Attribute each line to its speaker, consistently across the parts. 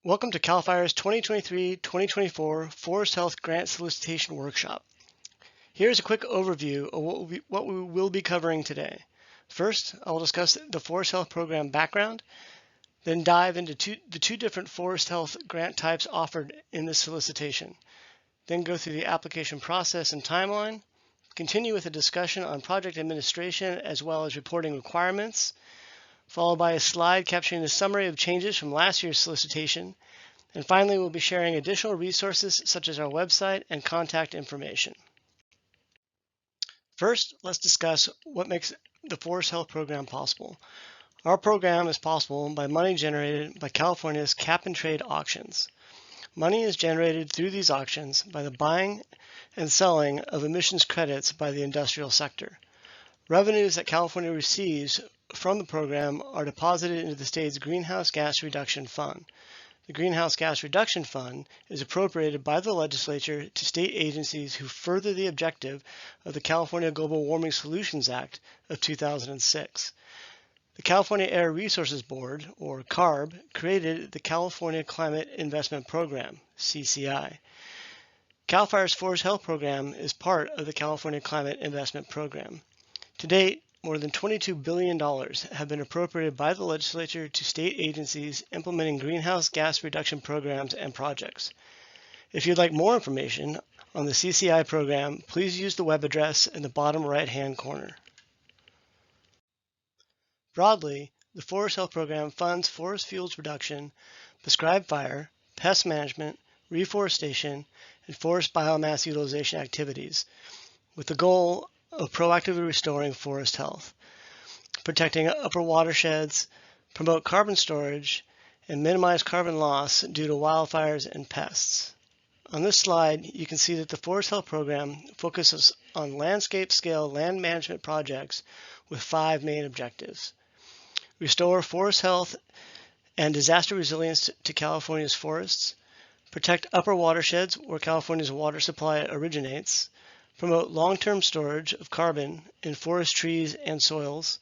Speaker 1: Welcome to CAL FIRE's 2023-2024 Forest Health Grant Solicitation Workshop. Here's a quick overview of what we will be covering today. First, I will discuss the Forest Health Program background, then dive into the two different Forest Health grant types offered in this solicitation, then go through the application process and timeline, continue with a discussion on project administration as well as reporting requirements, followed by a slide capturing the summary of changes from last year's solicitation. And finally, we'll be sharing additional resources such as our website and contact information. First, let's discuss what makes the Forest Health Program possible. Our program is possible by money generated by California's cap and trade auctions. Money is generated through these auctions by the buying and selling of emissions credits by the industrial sector. Revenues that California receives from the program are deposited into the state's Greenhouse Gas Reduction Fund. The Greenhouse Gas Reduction Fund is appropriated by the legislature to state agencies who further the objective of the California Global Warming Solutions Act of 2006. The California Air Resources Board, or CARB, created the California Climate Investment Program, CCI. CAL FIRE's Forest Health Program is part of the California Climate Investment Program. To date, more than $22 billion have been appropriated by the legislature to state agencies implementing greenhouse gas reduction programs and projects. If you'd like more information on the CCI program, please use the web address in the bottom right-hand corner. Broadly, the Forest Health Program funds forest fuels reduction, prescribed fire, pest management, reforestation, and forest biomass utilization activities, with the goal of proactively restoring forest health, protecting upper watersheds, promote carbon storage, and minimize carbon loss due to wildfires and pests. On this slide, you can see that the Forest Health Program focuses on landscape-scale land management projects with 5 main objectives. Restore forest health and disaster resilience to California's forests, protect upper watersheds where California's water supply originates, promote long-term storage of carbon in forest trees and soils,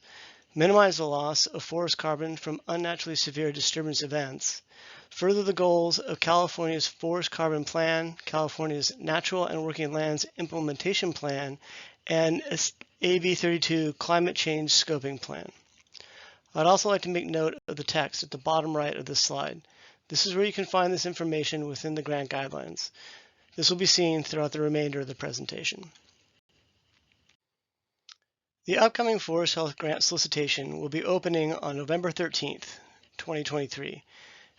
Speaker 1: minimize the loss of forest carbon from unnaturally severe disturbance events, further the goals of California's Forest Carbon Plan, California's Natural and Working Lands Implementation Plan, and AB32 Climate Change Scoping Plan. I'd also like to make note of the text at the bottom right of this slide. This is where you can find this information within the grant guidelines. This will be seen throughout the remainder of the presentation. The upcoming Forest Health Grant solicitation will be opening on November 13th, 2023,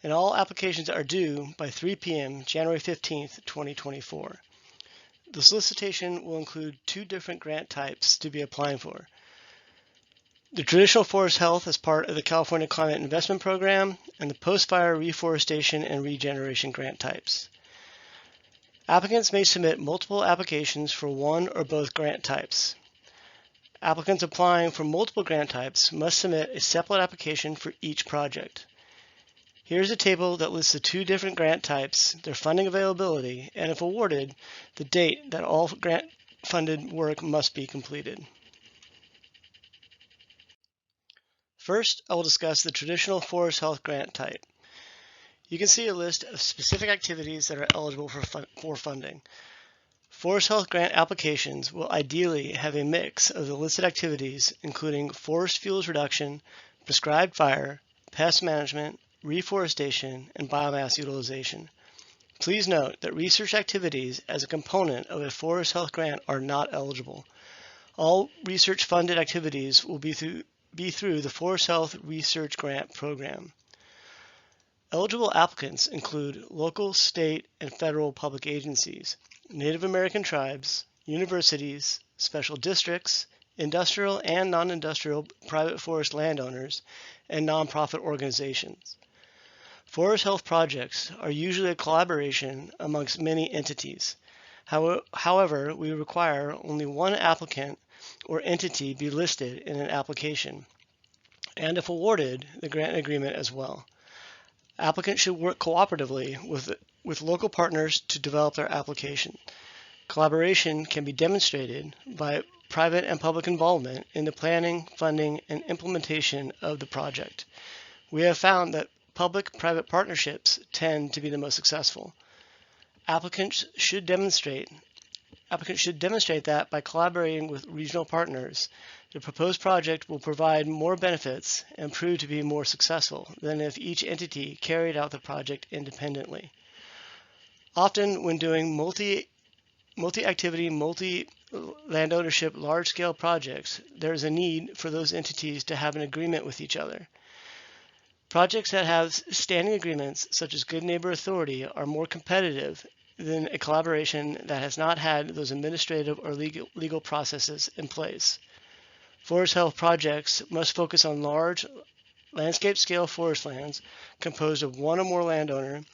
Speaker 1: and all applications are due by 3 p.m. January 15th, 2024. The solicitation will include 2 different grant types to be applying for. The traditional forest health as part of the California Climate Investment Program and the Postfire Reforestation and Regeneration grant types. Applicants may submit multiple applications for one or both grant types. Applicants applying for multiple grant types must submit a separate application for each project. Here's a table that lists the 2 different grant types, their funding availability, and if awarded, the date that all grant-funded work must be completed. First, I will discuss the traditional forest health grant type. You can see a list of specific activities that are eligible for funding. Forest health grant applications will ideally have a mix of the listed activities, including forest fuels reduction, prescribed fire, pest management, reforestation, and biomass utilization. Please note that research activities as a component of a forest health grant are not eligible. All research-funded activities will be through the Forest Health Research Grant Program. Eligible applicants include local, state, and federal public agencies, Native American tribes, universities, special districts, industrial and non-industrial private forest landowners, and nonprofit organizations. Forest health projects are usually a collaboration amongst many entities. However, we require only one applicant or entity be listed in an application, and if awarded, the grant agreement as well. Applicants should work cooperatively with local partners to develop their application. Collaboration can be demonstrated by private and public involvement in the planning, funding, and implementation of the project. We have found that public-private partnerships tend to be the most successful. Applicants should demonstrate that by collaborating with regional partners, the proposed project will provide more benefits and prove to be more successful than if each entity carried out the project independently. Often, when doing multi-activity, multi-land ownership, large-scale projects, there is a need for those entities to have an agreement with each other. Projects that have standing agreements, such as Good Neighbor Authority, are more competitive than a collaboration that has not had those administrative or legal processes in place. Forest health projects must focus on large, landscape-scale forest lands composed of one or more landowners,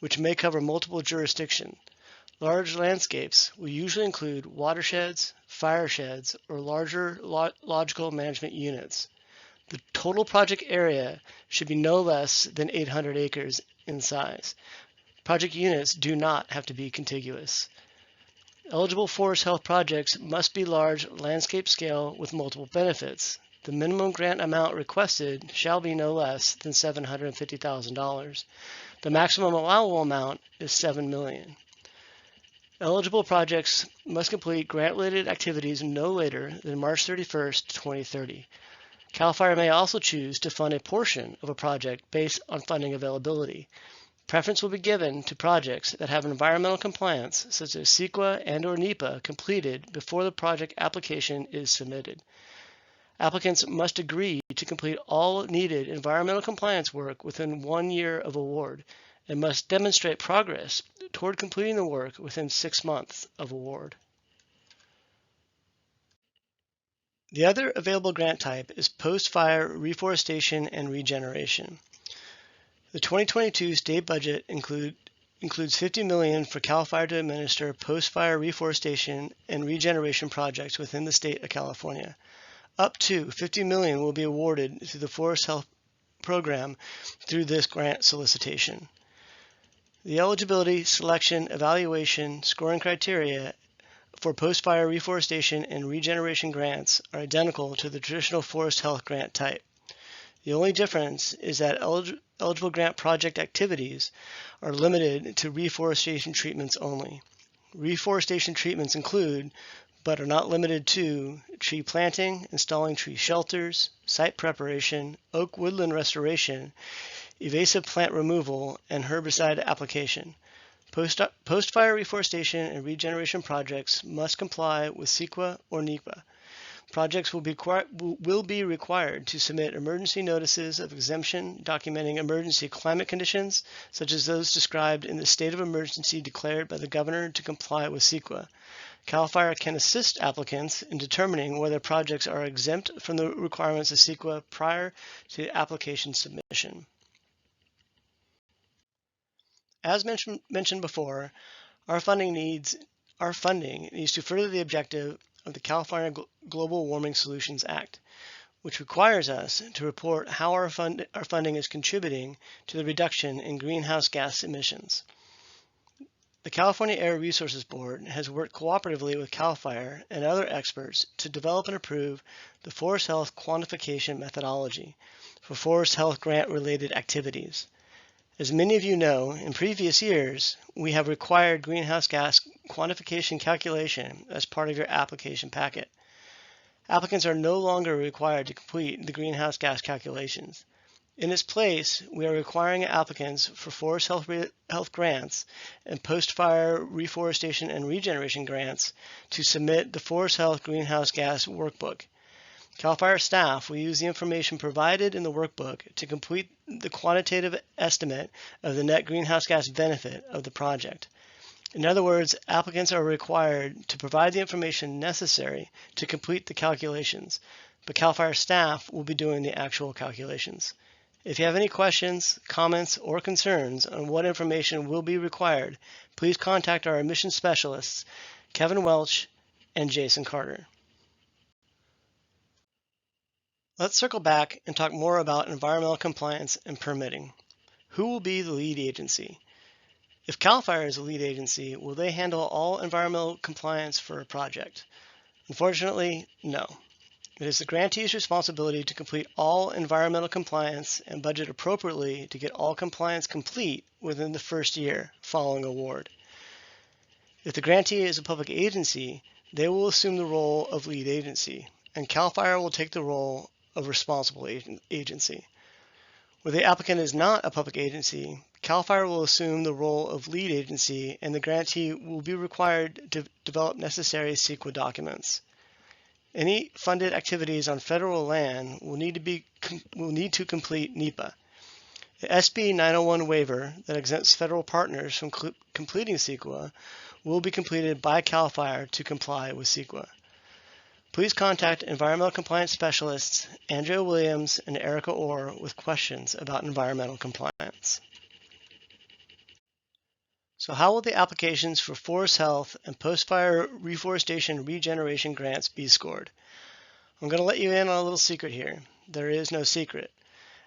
Speaker 1: which may cover multiple jurisdictions. Large landscapes will usually include watersheds, firesheds, or larger logical management units. The total project area should be no less than 800 acres in size. Project units do not have to be contiguous. Eligible forest health projects must be large landscape scale with multiple benefits. The minimum grant amount requested shall be no less than $750,000. The maximum allowable amount is $7 million. Eligible projects must complete grant-related activities no later than March 31st, 2030. CAL FIRE may also choose to fund a portion of a project based on funding availability. Preference will be given to projects that have environmental compliance, such as CEQA and/or NEPA, completed before the project application is submitted. Applicants must agree to complete all needed environmental compliance work within 1 year of award and must demonstrate progress toward completing the work within 6 months of award. The other available grant type is post-fire reforestation and regeneration. The 2022 state budget includes $50 million for CAL FIRE to administer post-fire reforestation and regeneration projects within the state of California. Up to $50 million will be awarded through the Forest Health Program through this grant solicitation. The eligibility, selection, evaluation, scoring criteria for post-fire reforestation and regeneration grants are identical to the traditional forest health grant type. The only difference is that eligible grant project activities are limited to reforestation treatments only. Reforestation treatments include, but are not limited to, tree planting, installing tree shelters, site preparation, oak woodland restoration, invasive plant removal, and herbicide application. Post-fire reforestation and regeneration projects must comply with CEQA or NEPA. Projects will be required to submit emergency notices of exemption documenting emergency climate conditions, such as those described in the state of emergency declared by the governor to comply with CEQA. CAL FIRE can assist applicants in determining whether projects are exempt from the requirements of CEQA prior to application submission. As mentioned before, our funding needs to further the objective of the California Global Warming Solutions Act, which requires us to report how our funding is contributing to the reduction in greenhouse gas emissions. The California Air Resources Board has worked cooperatively with CAL FIRE and other experts to develop and approve the Forest Health Quantification Methodology for forest health grant-related activities. As many of you know, in previous years, we have required greenhouse gas quantification calculation as part of your application packet. Applicants are no longer required to complete the greenhouse gas calculations. In its place, we are requiring applicants for forest health grants and post-fire reforestation and regeneration grants to submit the Forest Health Greenhouse Gas Workbook. CAL FIRE staff will use the information provided in the workbook to complete the quantitative estimate of the net greenhouse gas benefit of the project. In other words, applicants are required to provide the information necessary to complete the calculations, but CAL FIRE staff will be doing the actual calculations. If you have any questions, comments, or concerns on what information will be required, please contact our admissions specialists, Kevin Welch and Jason Carter. Let's circle back and talk more about environmental compliance and permitting. Who will be the lead agency? If CAL FIRE is the lead agency, will they handle all environmental compliance for a project? Unfortunately, no. It is the grantee's responsibility to complete all environmental compliance and budget appropriately to get all compliance complete within the first year following award. If the grantee is a public agency, they will assume the role of lead agency, and CAL FIRE will take the role of responsible agency. Where the applicant is not a public agency, CAL FIRE will assume the role of lead agency, and the grantee will be required to develop necessary CEQA documents. Any funded activities on federal land will need to complete NEPA. The SB 901 waiver that exempts federal partners from completing CEQA will be completed by CAL FIRE to comply with CEQA. Please contact Environmental Compliance Specialists Andrea Williams and Erica Orr with questions about environmental compliance. So how will the applications for forest health and post-fire reforestation regeneration grants be scored? I'm going to let you in on a little secret here. There is no secret.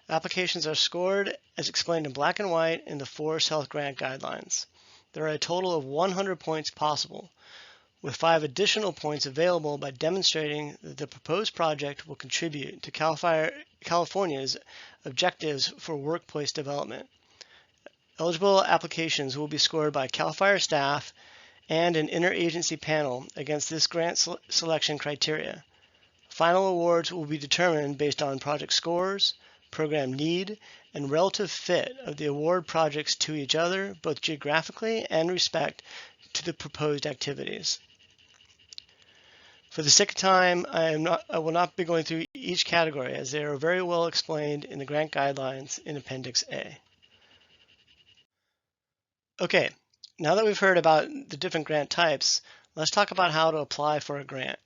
Speaker 1: Applications are scored as explained in black and white in the Forest Health Grant Guidelines. There are a total of 100 points possible, with 5 additional points available by demonstrating that the proposed project will contribute to California's objectives for workplace development. Eligible applications will be scored by CAL FIRE staff and an interagency panel against this grant selection criteria. Final awards will be determined based on project scores, program need, and relative fit of the award projects to each other, both geographically and respect to the proposed activities. For the sake of time, I will not be going through each category as they are very well explained in the grant guidelines in Appendix A. Okay, now that we've heard about the different grant types, let's talk about how to apply for a grant.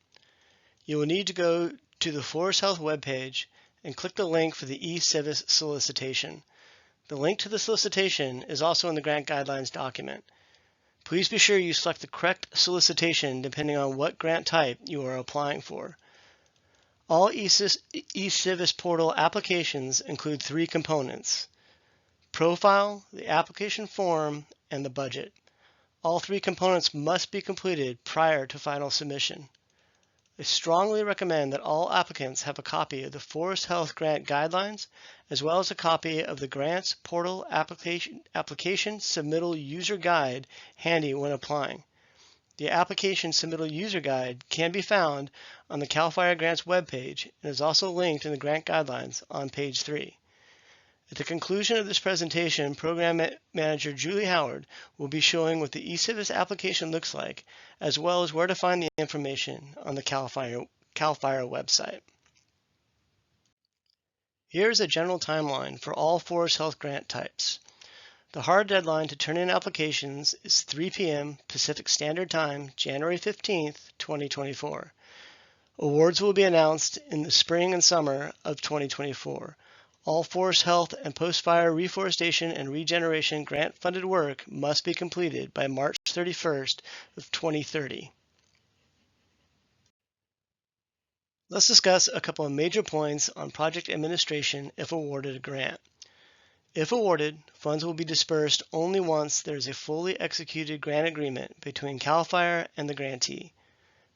Speaker 1: You will need to go to the Forest Health webpage and click the link for the eCivis solicitation. The link to the solicitation is also in the grant guidelines document. Please be sure you select the correct solicitation depending on what grant type you are applying for. All eCivis portal applications include 3 components: profile, the application form, and the budget. All 3 components must be completed prior to final submission. I strongly recommend that all applicants have a copy of the Forest Health Grant Guidelines, as well as a copy of the Grants Portal Application Submittal User Guide handy when applying. The Application Submittal User Guide can be found on the CAL FIRE Grants webpage and is also linked in the Grant Guidelines on page 3. At the conclusion of this presentation, Program Manager Julie Howard will be showing what the eCivis application looks like, as well as where to find the information on the CAL FIRE website. Here is a general timeline for all Forest Health grant types. The hard deadline to turn in applications is 3 p.m. Pacific Standard Time, January 15th, 2024. Awards will be announced in the spring and summer of 2024. All forest health and post-fire reforestation and regeneration grant-funded work must be completed by March 31st of 2030. Let's discuss a couple of major points on project administration if awarded a grant. If awarded, funds will be dispersed only once there is a fully executed grant agreement between CAL FIRE and the grantee.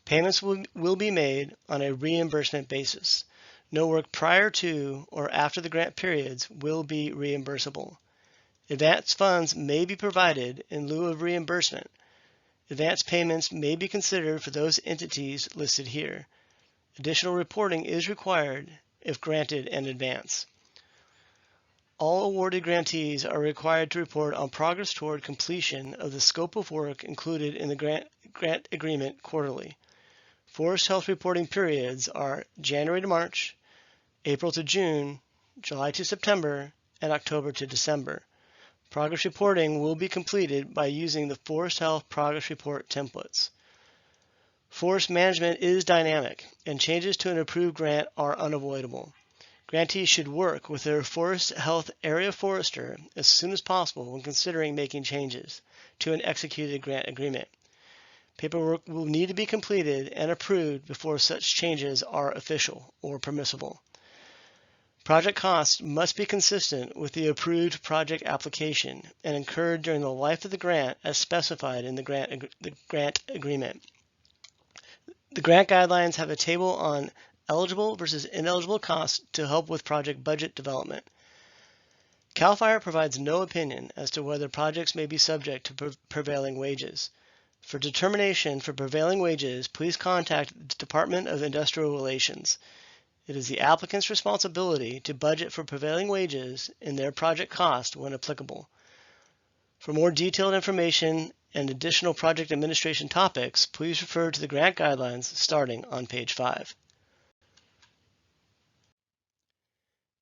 Speaker 1: Payments will be made on a reimbursement basis. No work prior to or after the grant periods will be reimbursable. Advance funds may be provided in lieu of reimbursement. Advance payments may be considered for those entities listed here. Additional reporting is required if granted in advance. All awarded grantees are required to report on progress toward completion of the scope of work included in the grant agreement quarterly. Forest health reporting periods are January to March, April to June, July to September, and October to December. Progress reporting will be completed by using the Forest Health Progress Report templates. Forest management is dynamic, and changes to an approved grant are unavoidable. Grantees should work with their Forest Health Area Forester as soon as possible when considering making changes to an executed grant agreement. Paperwork will need to be completed and approved before such changes are official or permissible. Project costs must be consistent with the approved project application and incurred during the life of the grant as specified in the grant agreement. The grant guidelines have a table on eligible versus ineligible costs to help with project budget development. CAL FIRE provides no opinion as to whether projects may be subject to prevailing wages. For determination for prevailing wages, please contact the Department of Industrial Relations. It is the applicant's responsibility to budget for prevailing wages in their project cost when applicable. For more detailed information and additional project administration topics, please refer to the grant guidelines starting on page 5.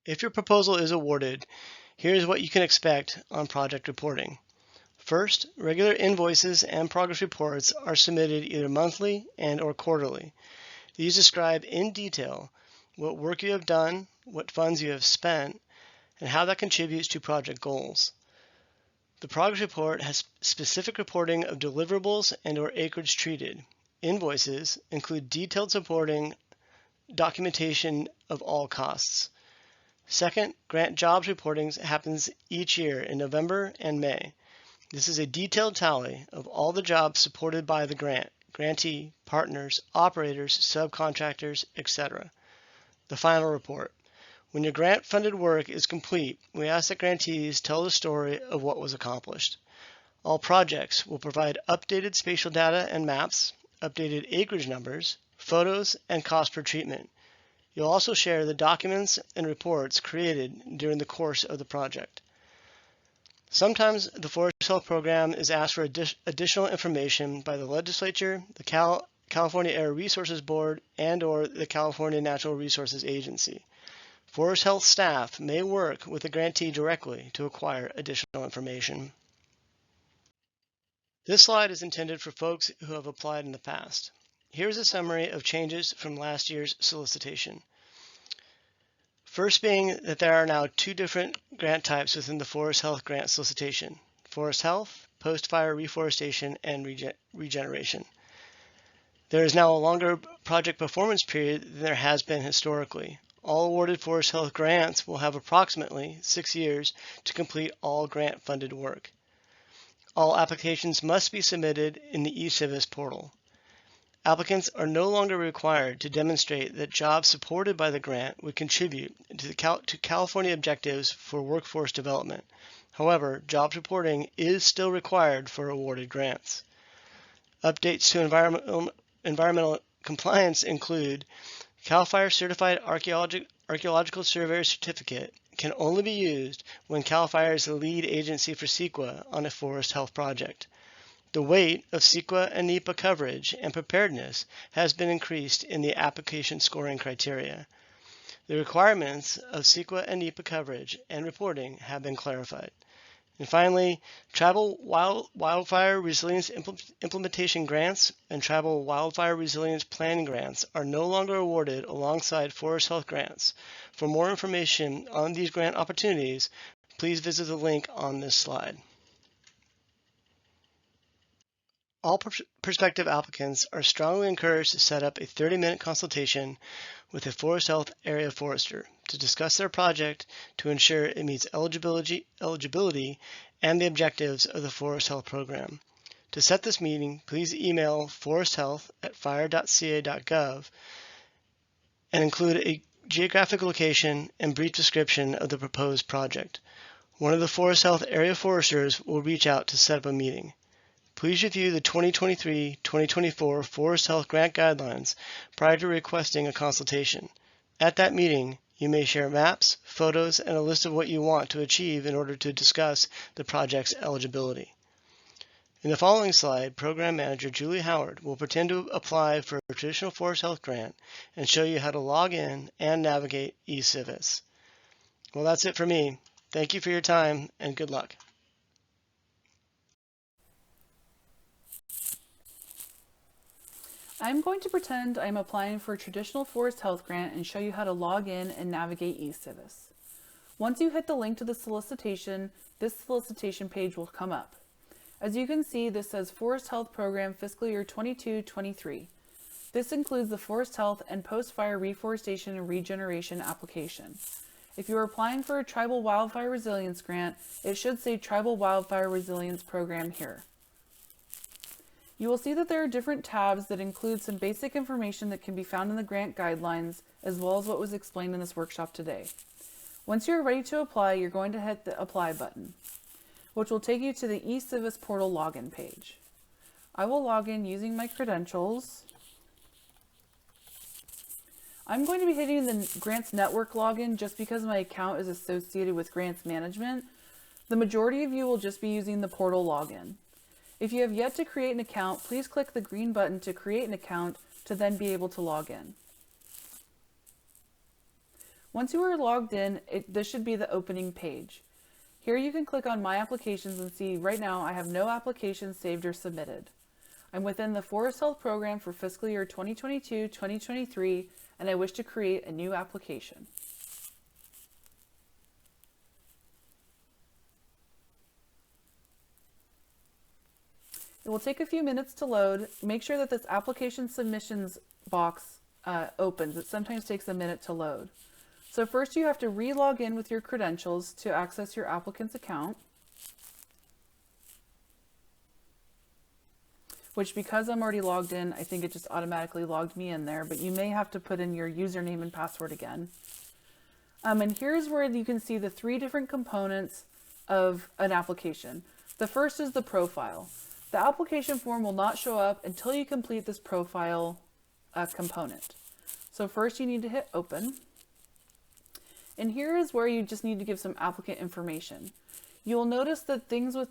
Speaker 1: If your proposal is awarded, here's what you can expect on project reporting. First, regular invoices and progress reports are submitted either monthly and/or quarterly. These describe in detail what work you have done, what funds you have spent, and how that contributes to project goals. The progress report has specific reporting of deliverables and/or acreage treated. Invoices include detailed supporting documentation of all costs. Second, grant jobs reporting happens each year in November and May. This is a detailed tally of all the jobs supported by the grantee, partners, operators, subcontractors, etc. The final report. When your grant-funded work is complete, we ask that grantees tell the story of what was accomplished. All projects will provide updated spatial data and maps, updated acreage numbers, photos, and cost per treatment. You'll also share the documents and reports created during the course of the project. Sometimes the Forest Health Program is asked for additional information by the legislature, the California Air Resources Board, and/or the California Natural Resources Agency. Forest Health staff may work with the grantee directly to acquire additional information. This slide is intended for folks who have applied in the past. Here's a summary of changes from last year's solicitation. First being that there are now 2 different grant types within the Forest Health grant solicitation: Forest Health, Postfire Reforestation, and Regeneration. There is now a longer project performance period than there has been historically. All awarded Forest Health grants will have approximately 6 years to complete all grant-funded work. All applications must be submitted in the eCivis portal. Applicants are no longer required to demonstrate that jobs supported by the grant would contribute to California objectives for workforce development. However, jobs reporting is still required for awarded grants. Updates to environmental compliance include CAL FIRE Certified Archaeological Surveyor Certificate can only be used when CAL FIRE is the lead agency for CEQA on a forest health project. The weight of CEQA and NEPA coverage and preparedness has been increased in the application scoring criteria. The requirements of CEQA and NEPA coverage and reporting have been clarified. And finally, Tribal Wildfire Resilience Implementation Grants and Tribal Wildfire Resilience Planning Grants are no longer awarded alongside Forest Health grants. For more information on these grant opportunities, please visit the link on this slide. All prospective applicants are strongly encouraged to set up a 30-minute consultation with a Forest Health area forester to discuss their project to ensure it meets eligibility and the objectives of the Forest Health Program. To set this meeting, please email foresthealth@fire.ca.gov and include a geographic location and brief description of the proposed project. One of the Forest Health area foresters will reach out to set up a meeting. Please review the 2023-2024 Forest Health Grant Guidelines prior to requesting a consultation. At that meeting, you may share maps, photos, and a list of what you want to achieve in order to discuss the project's eligibility. In the following slide, Program Manager Julie Howard will pretend to apply for a traditional Forest Health grant and show you how to log in and navigate eCivis. Well, that's it for me. Thank you for your time and good luck.
Speaker 2: I'm going to pretend I'm applying for a traditional Forest Health grant and show you how to log in and navigate eCivis. Once you hit the link to the solicitation, this solicitation page will come up. As you can see, this says Forest Health Program Fiscal Year 22-23. This includes the Forest Health and Post-Fire Reforestation and Regeneration application. If you are applying for a Tribal Wildfire Resilience grant, it should say Tribal Wildfire Resilience Program here. You will see that there are different tabs that include some basic information that can be found in the grant guidelines, as well as what was explained in this workshop today. Once you're ready to apply, you're going to hit the Apply button, which will take you to the eCivis portal login page. I will log in using my credentials. I'm going to be hitting the Grants Network login just because my account is associated with Grants Management. The majority of you will just be using the portal login. If you have yet to create an account, please click the green button to create an account to then be able to log in. Once you are logged in, this should be the opening page. Here you can click on My Applications and see right now I have no applications saved or submitted. I'm within the Forest Health Program for fiscal year 2022-2023 and I wish to create a new application. It will take a few minutes to load. Make sure that this application submissions box opens. It sometimes takes a minute to load. So first you have to re-log in with your credentials to access your applicant's account, which because I'm already logged in, I think it just automatically logged me in there, but you may have to put in your username and password again. And here's where you can see the 3 different components of an application. The first is the profile. The application form will not show up until you complete this profile component. So first you need to hit open. And here is where you just need to give some applicant information. You will notice that things with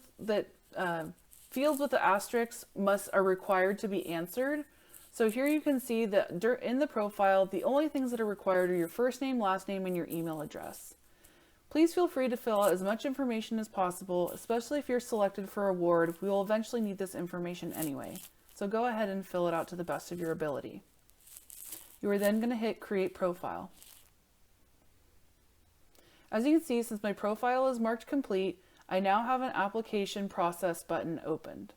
Speaker 2: fields with the asterisks are required to be answered. So here you can see that in the profile, the only things that are required are your first name, last name, and your email address. Please feel free to fill out as much information as possible, especially if you're selected for award. We will eventually need this information anyway. So go ahead and fill it out to the best of your ability. You are then going to hit Create Profile. As you can see, since my profile is marked complete, I now have an application process button opened.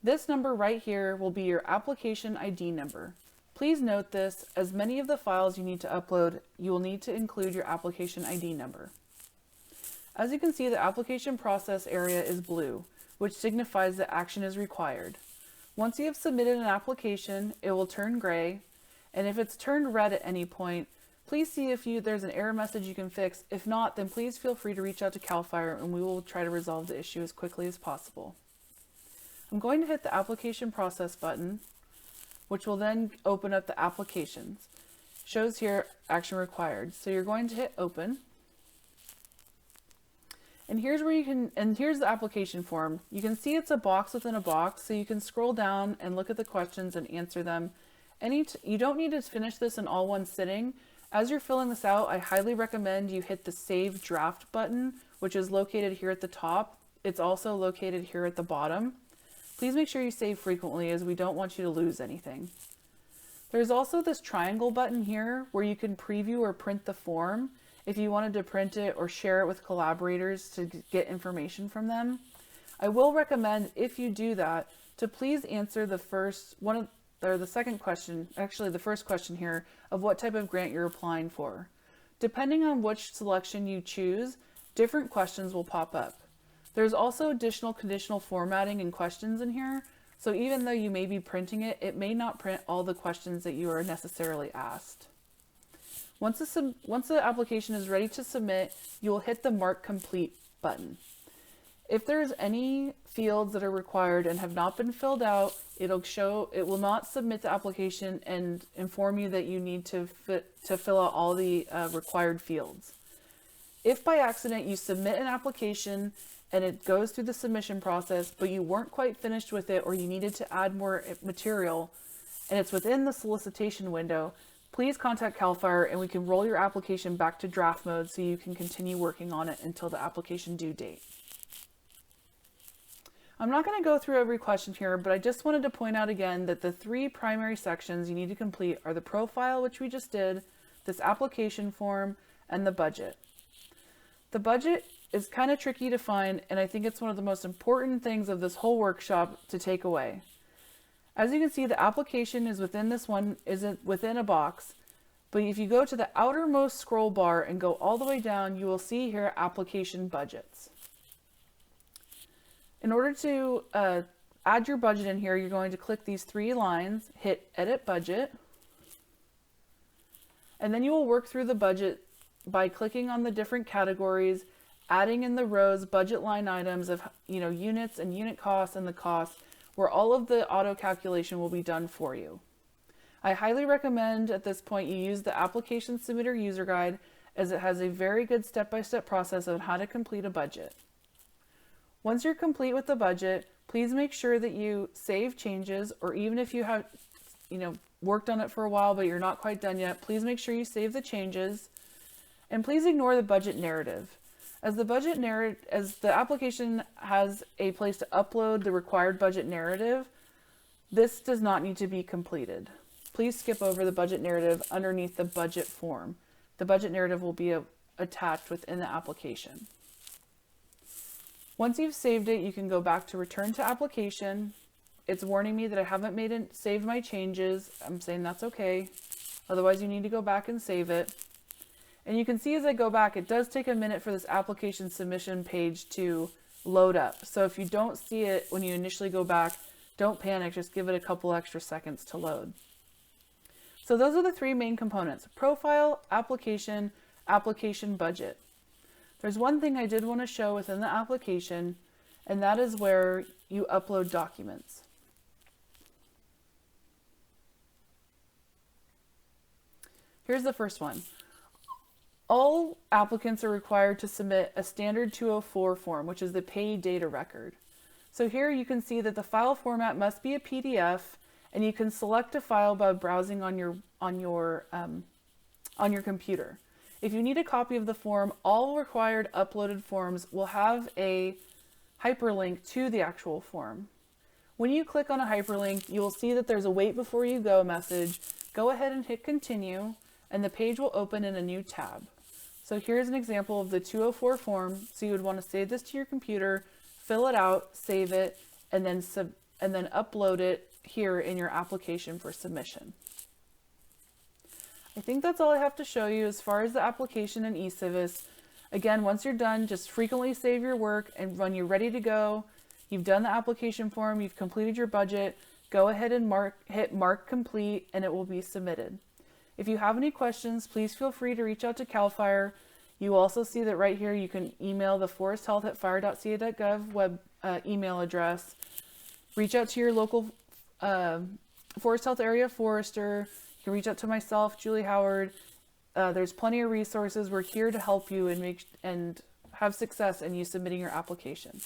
Speaker 2: This number right here will be your application ID number. Please note this, as many of the files you need to upload, you will need to include your application ID number. As you can see, the application process area is blue, which signifies that action is required. Once you have submitted an application, it will turn gray, and if it's turned red at any point, please see if there's an error message you can fix. If not, then please feel free to reach out to CAL FIRE and we will try to resolve the issue as quickly as possible. I'm going to hit the application process button, which will then open up the applications. Shows here action required. So you're going to hit open. And here's where here's the application form. You can see it's a box within a box, so you can scroll down and look at the questions and answer them. You don't need to finish this in all one sitting. As you're filling this out, I highly recommend you hit the Save Draft button, which is located here at the top. It's also located here at the bottom. Please make sure you save frequently, as we don't want you to lose anything. There's also this triangle button here where you can preview or print the form if you wanted to print it or share it with collaborators to get information from them. I will recommend, if you do that, to please answer the first question here of what type of grant you're applying for. Depending on which selection you choose, different questions will pop up. There's also additional conditional formatting and questions in here, so even though you may be printing it, it may not print all the questions that you are necessarily asked. Once the application is ready to submit, you will hit the Mark Complete button. If there's any fields that are required and have not been filled out, it will not submit the application and inform you that you need to fill out all the required fields. If by accident you submit an application and it goes through the submission process, but you weren't quite finished with it or you needed to add more material and it's within the solicitation window, please contact CAL FIRE and we can roll your application back to draft mode so you can continue working on it until the application due date. I'm not going to go through every question here, but I just wanted to point out again that the 3 primary sections you need to complete are the profile, which we just did, this application form, and the budget. The budget is kind of tricky to find, and I think it's one of the most important things of this whole workshop to take away. As you can see, the application is within within a box, but if you go to the outermost scroll bar and go all the way down, you will see here application budgets. In order to add your budget in here, you're going to click these 3 lines, hit Edit Budget, and then you will work through the budget by clicking on the different categories, adding in the rows budget line items of units and unit costs and the costs, where all of the auto calculation will be done for you. I highly recommend at this point you use the Application Submitter User Guide, as it has a very good step-by-step process on how to complete a budget. Once you're complete with the budget, please make sure that you save changes, or even if you have worked on it for a while but you're not quite done yet, please make sure you save the changes. And please ignore the budget narrative. As the application has a place to upload the required budget narrative, this does not need to be completed. Please skip over the budget narrative underneath the budget form. The budget narrative will be attached within the application. Once you've saved it, you can go back to Return to Application. It's warning me that I haven't saved my changes. I'm saying that's okay. Otherwise, you need to go back and save it. And you can see as I go back, it does take a minute for this application submission page to load up. So if you don't see it when you initially go back, don't panic, just give it a couple extra seconds to load. So those are the 3 main components: profile, application, application budget. There's one thing I did want to show within the application, and that is where you upload documents. Here's the first one. All applicants are required to submit a standard 204 form, which is the pay data record. So here you can see that the file format must be a PDF, and you can select a file by browsing on your computer. If you need a copy of the form, all required uploaded forms will have a hyperlink to the actual form. When you click on a hyperlink, you will see that there's a wait before you go message. Go ahead and hit continue, and the page will open in a new tab. So here's an example of the 204 form. So you would want to save this to your computer, fill it out, save it, and then upload it here in your application for submission. I think that's all I have to show you as far as the application and eCivis. Again, once you're done, just frequently save your work, and when you're ready to go, you've done the application form, you've completed your budget, go ahead and hit mark complete, and it will be submitted. If you have any questions, please feel free to reach out to CAL FIRE. You also see that right here you can email the foresthealth@fire.ca.gov web email address. Reach out to your local Forest Health area forester. You can reach out to myself, Julie Howard. There's plenty of resources. We're here to help you and have success in you submitting your application.